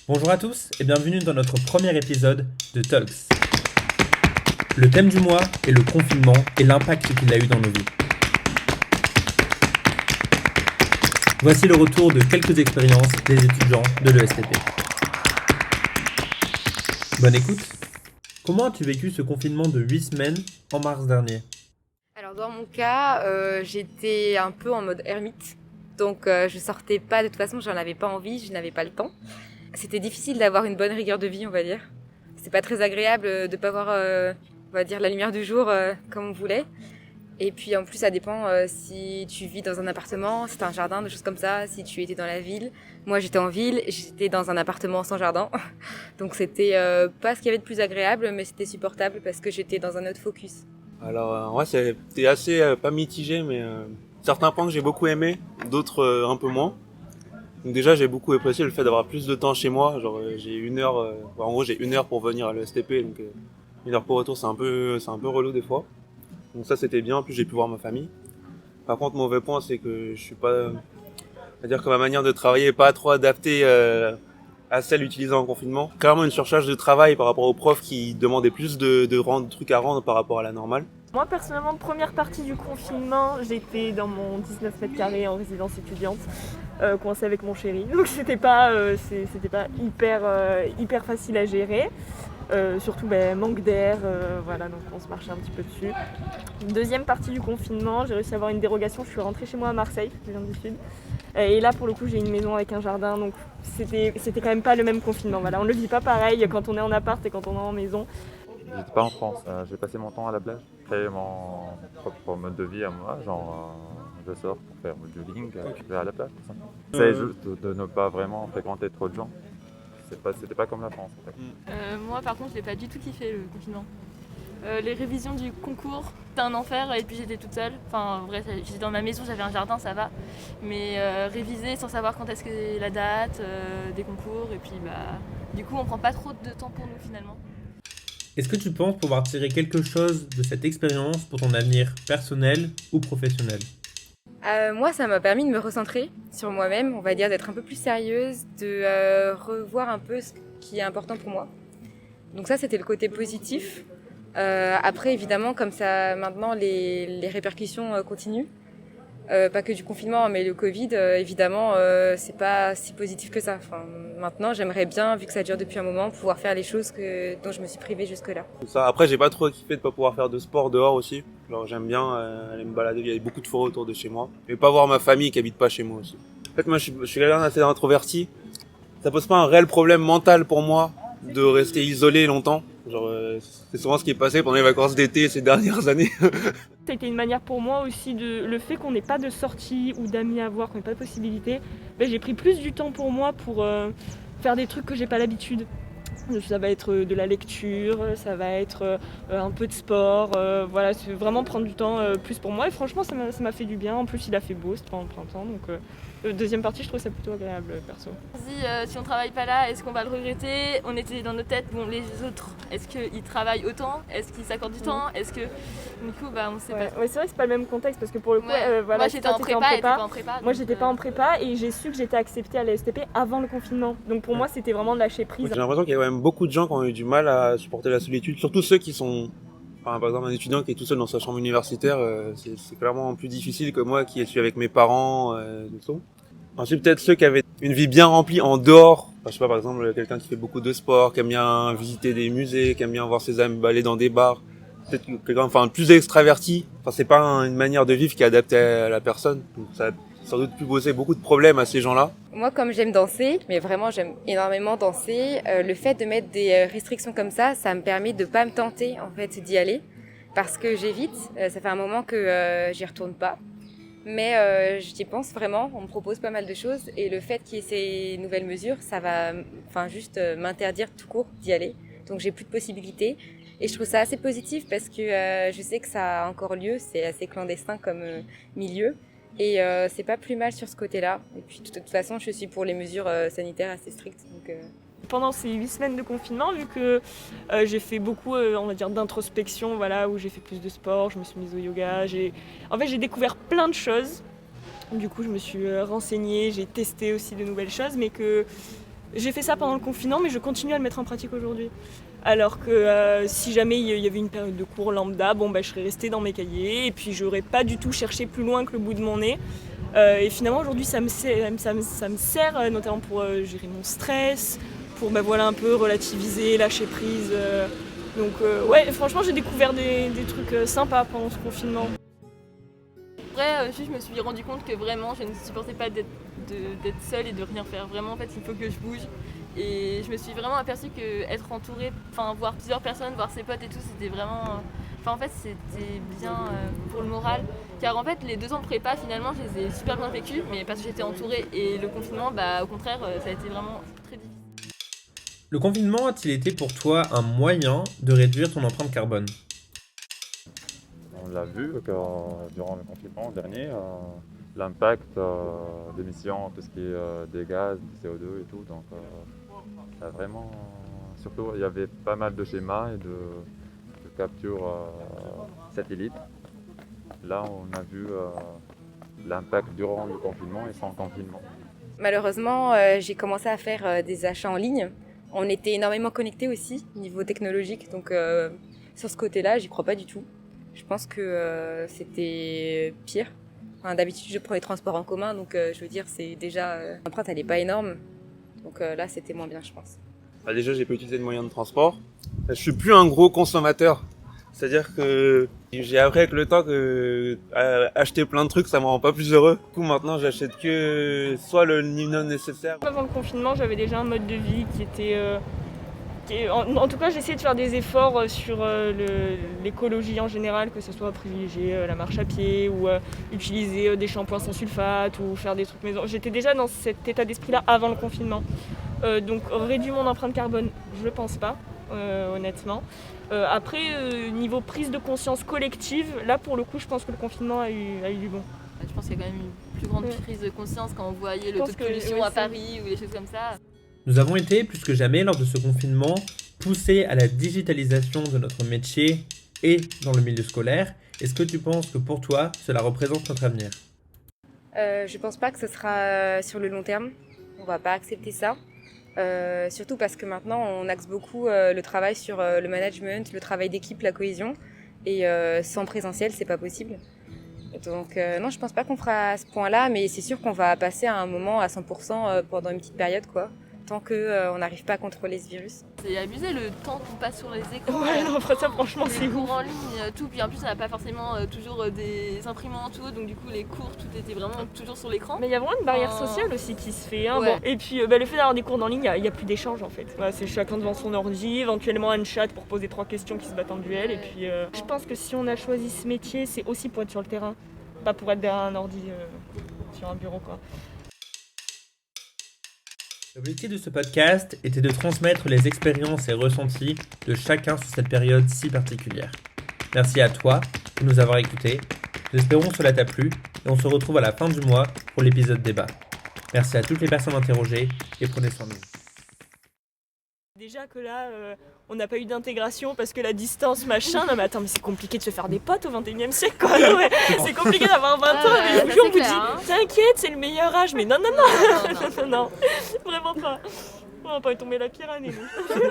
Bonjour à tous et bienvenue dans notre premier épisode de Talks. Le thème du mois est le confinement et l'impact qu'il a eu dans nos vies. Voici le retour de quelques expériences des étudiants de l'ESTP. Bonne écoute. Comment as-tu vécu ce confinement de 8 semaines en mars dernier ? Alors dans mon cas, j'étais un peu en mode ermite. Donc je sortais pas, de toute façon j'en avais pas envie, je n'avais pas le temps. C'était difficile d'avoir une bonne rigueur de vie, on va dire. C'est pas très agréable de pas voir, on va dire, la lumière du jour comme on voulait. Et puis en plus ça dépend si tu vis dans un appartement, si t'as un jardin, des choses comme ça, si tu étais dans la ville. Moi j'étais en ville, j'étais dans un appartement sans jardin. Donc c'était pas ce qu'il y avait de plus agréable, mais c'était supportable parce que j'étais dans un autre focus. Alors, ouais, c'était assez pas mitigé, mais certains points que j'ai beaucoup aimé, d'autres un peu moins. Donc déjà, j'ai beaucoup apprécié le fait d'avoir plus de temps chez moi. Genre, j'ai 1 heure, en gros, j'ai 1 heure pour venir à l'ESTP, donc 1 heure pour retour, c'est un peu relou des fois. Donc ça, c'était bien. En plus, j'ai pu voir ma famille. Par contre, mauvais point, c'est que je suis pas, c'est-à-dire que ma manière de travailler est pas trop adaptée à celle utilisée en confinement. Clairement une surcharge de travail par rapport aux profs qui demandaient plus de trucs à rendre par rapport à la normale. Moi personnellement, première partie du confinement, j'étais dans mon 19 mètres carrés en résidence étudiante, coincée avec mon chéri. Donc c'était pas hyper facile à gérer. Surtout manque d'air, voilà, donc on se marchait un petit peu dessus. Deuxième partie du confinement, j'ai réussi à avoir une dérogation, je suis rentrée chez moi à Marseille, je viens du sud. Et là pour le coup j'ai une maison avec un jardin, donc c'était quand même pas le même confinement. Voilà, on le vit pas pareil quand on est en appart et quand on est en maison. J'étais pas en France, j'ai passé mon temps à la plage. J'ai mon propre mode de vie à moi, genre je sors pour faire du jogging, je vais à la plage. J'essaie juste de ne pas vraiment fréquenter trop de gens. C'était pas comme la France en fait. Moi par contre j'ai pas du tout kiffé le confinement. Les révisions du concours, c'était un enfer et puis j'étais toute seule. Enfin en vrai j'étais dans ma maison, j'avais un jardin, ça va. Mais réviser sans savoir quand est-ce que la date des concours et puis du coup on prend pas trop de temps pour nous finalement. Est-ce que tu penses pouvoir tirer quelque chose de cette expérience pour ton avenir personnel ou professionnel ? Moi, ça m'a permis de me recentrer sur moi-même, on va dire d'être un peu plus sérieuse, de revoir un peu ce qui est important pour moi. Donc ça, c'était le côté positif. Après, évidemment, comme ça, maintenant, les répercussions continuent. Pas que du confinement, mais le Covid, évidemment, c'est pas si positif que ça. Enfin, maintenant, j'aimerais bien, vu que ça dure depuis un moment, pouvoir faire les choses dont je me suis privée jusque-là. Ça. Après, j'ai pas trop kiffé de pas pouvoir faire de sport dehors aussi. Genre, j'aime bien aller me balader, il y a beaucoup de forêts autour de chez moi. Et pas voir ma famille qui habite pas chez moi aussi. En fait, moi, je suis quelqu'un d'assez introverti. Ça pose pas un réel problème mental pour moi de rester isolé longtemps. Genre, c'est souvent ce qui est passé pendant les vacances d'été ces dernières années. C'était une manière pour moi aussi le fait qu'on n'ait pas de sortie ou d'amis à voir, qu'on n'ait pas de possibilité. J'ai pris plus du temps pour moi pour faire des trucs que j'ai pas l'habitude. Ça va être de la lecture, ça va être un peu de sport, voilà, c'est vraiment prendre du temps plus pour moi et franchement ça m'a fait du bien. En plus il a fait beau, c'était pas en plein temps, donc deuxième partie je trouve ça plutôt agréable perso. Si on travaille pas là, est-ce qu'on va le regretter? On était dans nos têtes, bon les autres, est-ce qu'ils travaillent autant? Est-ce qu'ils s'accordent du temps? Est-ce que du coup on sait pas. Ouais, c'est vrai que c'est pas le même contexte parce que pour le coup, voilà, moi j'étais en prépa, et pas en prépa. Moi j'étais pas en prépa et j'ai su que j'étais acceptée à l'ESTP avant le confinement. Donc pour moi c'était vraiment de lâcher prise. J'ai l'impression qu'il y a quand même beaucoup de gens qui ont eu du mal à supporter la solitude, surtout ceux qui sont, par exemple un étudiant qui est tout seul dans sa chambre universitaire, c'est clairement plus difficile que moi qui suis avec mes parents, tout ça. Ensuite peut-être ceux qui avaient une vie bien remplie en dehors, je sais pas, par exemple quelqu'un qui fait beaucoup de sport, qui aime bien visiter des musées, qui aime bien voir ses amis aller dans des bars, peut-être quelqu'un plus extraverti, c'est pas une manière de vivre qui est adaptée à la personne, donc ça a sans doute pu poser beaucoup de problèmes à ces gens-là. Moi, comme j'aime danser, mais vraiment j'aime énormément danser, le fait de mettre des restrictions comme ça me permet de pas me tenter en fait d'y aller, parce que j'évite. Ça fait un moment que j'y retourne pas, mais j'y pense vraiment. On me propose pas mal de choses et le fait qu'il y ait ces nouvelles mesures, ça va, juste m'interdire tout court d'y aller. Donc j'ai plus de possibilités et je trouve ça assez positif parce que je sais que ça a encore lieu. C'est assez clandestin comme milieu. Et c'est pas plus mal sur ce côté-là. Et puis de toute façon, je suis pour les mesures sanitaires assez strictes. Donc, Pendant ces 8 semaines de confinement, vu que j'ai fait beaucoup on va dire, d'introspection, voilà, où j'ai fait plus de sport, je me suis mise au yoga, j'ai découvert plein de choses. Du coup, je me suis renseignée, j'ai testé aussi de nouvelles choses, mais que J'ai fait ça pendant le confinement, mais je continue à le mettre en pratique aujourd'hui. Alors que si jamais il y avait une période de cours lambda, je serais restée dans mes cahiers et puis j'aurais pas du tout cherché plus loin que le bout de mon nez. Et finalement aujourd'hui ça me sert notamment pour gérer mon stress, pour un peu relativiser, lâcher prise. Donc franchement j'ai découvert des trucs sympas pendant ce confinement. Après, je me suis rendu compte que vraiment je ne supportais pas d'être seule et de rien faire. Vraiment en fait il faut que je bouge. Et je me suis vraiment aperçue qu'être entourée, voir plusieurs personnes, voir ses potes et tout, c'était vraiment... c'était bien pour le moral. Car en fait, les 2 ans de prépa, finalement, je les ai super bien vécus, mais parce que j'étais entourée. Et le confinement, au contraire, ça a été vraiment très difficile. Le confinement a-t-il été pour toi un moyen de réduire ton empreinte carbone? On l'a vu que durant le confinement dernier, l'impact d'émissions, tout ce qui est des gaz, du CO2 et tout, donc ça a vraiment... Surtout, il y avait pas mal de schémas et de capture satellite. Là, on a vu l'impact durant le confinement et sans confinement. Malheureusement, j'ai commencé à faire des achats en ligne. On était énormément connectés aussi, niveau technologique. Donc, sur ce côté-là, j'y crois pas du tout. Je pense que c'était pire. D'habitude, je prends les transports en commun. Donc, je veux dire, c'est déjà... l'empreinte, elle est pas énorme. Donc là, c'était moins bien, je pense. Déjà, j'ai pas utilisé de moyens de transport. Je suis plus un gros consommateur. C'est-à-dire que j'ai appris avec le temps que acheter plein de trucs, ça me rend pas plus heureux. Du coup, maintenant, j'achète que soit le minimum nécessaire. Avant le confinement, j'avais déjà un mode de vie qui était... En tout cas, j'essayais de faire des efforts sur l'écologie en général, que ce soit privilégier la marche à pied ou utiliser des shampoings sans sulfate ou faire des trucs maison. J'étais déjà dans cet état d'esprit-là avant le confinement. Donc réduire mon empreinte carbone, je pense pas, honnêtement. Après, niveau prise de conscience collective, là pour le coup, je pense que le confinement a eu du bon. Je pense qu'il y a quand même une plus grande prise de conscience quand on voyait le taux de pollution à Paris ou des choses comme ça. Nous avons été, plus que jamais lors de ce confinement, poussés à la digitalisation de notre métier et dans le milieu scolaire. Est-ce que tu penses que pour toi, cela représente notre avenir? Je pense pas que ce sera sur le long terme. On va pas accepter ça. Surtout parce que maintenant, on axe beaucoup le travail sur le management, le travail d'équipe, la cohésion. Et sans présentiel, c'est pas possible. Donc non, je pense pas qu'on fera à ce point-là, mais c'est sûr qu'on va passer à un moment à 100% pendant une petite période, quoi. Tant qu'on n'arrive pas à contrôler ce virus. C'est abusé le temps qu'on passe sur les écrans. Ouais, non, après ça, franchement, c'est les ouf. cours en ligne, tout. Puis en plus, on n'a pas forcément toujours des imprimantes ou autre, donc du coup, les cours, tout était vraiment toujours sur l'écran. Mais il y a vraiment une barrière sociale aussi qui se fait. Hein. Ouais. Bon. Et puis le fait d'avoir des cours en ligne, il n'y a plus d'échange en fait. Voilà, c'est chacun devant son ordi, éventuellement un chat pour poser 3 questions qui se battent en duel. Et puis je pense que si on a choisi ce métier, c'est aussi pour être sur le terrain, pas pour être derrière un ordi sur un bureau, quoi. L'objectif de ce podcast était de transmettre les expériences et ressentis de chacun sur cette période si particulière. Merci à toi de nous avoir écoutés. Nous espérons que cela t'a plu et on se retrouve à la fin du mois pour l'épisode débat. Merci à toutes les personnes interrogées et prenez soin de vous. Déjà que là, on n'a pas eu d'intégration parce que la distance, machin. Non mais attends, mais c'est compliqué de se faire des potes au 21e siècle, quoi. Non, mais c'est compliqué d'avoir 20 ans, mais puis on vous dit, t'inquiète, c'est le meilleur âge. Mais non, non, vraiment pas. On va pas tomber la pyramide, nous.